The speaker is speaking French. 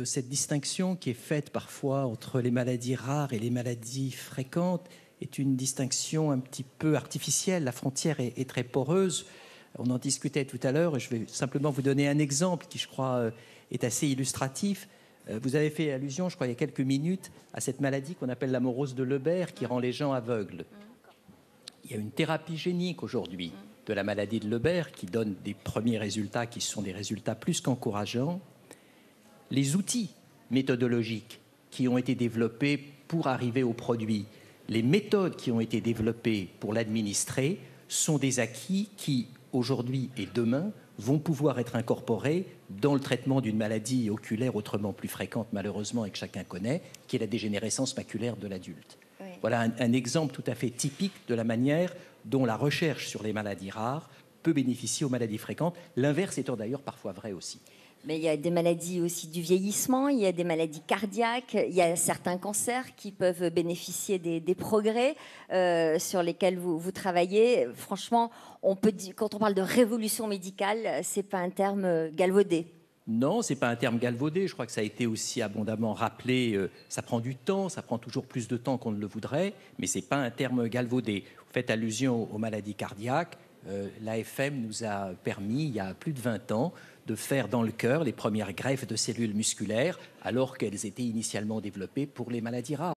cette distinction qui est faite parfois entre les maladies rares et les maladies fréquentes est une distinction un petit peu artificielle. La frontière est très poreuse. On en discutait tout à l'heure et je vais simplement vous donner un exemple qui, je crois, est assez illustratif. Vous avez fait allusion, je crois, il y a quelques minutes, à cette maladie qu'on appelle l'amorose de Leber qui rend les gens aveugles. Il y a une thérapie génique aujourd'hui de la maladie de Leber qui donne des premiers résultats qui sont des résultats plus qu'encourageants. Les outils méthodologiques qui ont été développés pour arriver au produit, les méthodes qui ont été développées pour l'administrer sont des acquis qui, aujourd'hui et demain, vont pouvoir être incorporés dans le traitement d'une maladie oculaire autrement plus fréquente, malheureusement, et que chacun connaît, qui est la dégénérescence maculaire de l'adulte. Oui. Voilà un exemple tout à fait typique de la manière dont la recherche sur les maladies rares peut bénéficier aux maladies fréquentes, l'inverse étant d'ailleurs parfois vrai aussi. Mais il y a des maladies aussi du vieillissement, il y a des maladies cardiaques, il y a certains cancers qui peuvent bénéficier des progrès sur lesquels vous travaillez. Franchement, on peut dire, quand on parle de révolution médicale, ce n'est pas un terme galvaudé. Non, ce n'est pas un terme galvaudé. Je crois que ça a été aussi abondamment rappelé. Ça prend du temps, ça prend toujours plus de temps qu'on ne le voudrait, mais ce n'est pas un terme galvaudé. Vous faites allusion aux maladies cardiaques. L'AFM nous a permis, il y a plus de 20 ans, de faire dans le cœur les premières greffes de cellules musculaires alors qu'elles étaient initialement développées pour les maladies rares.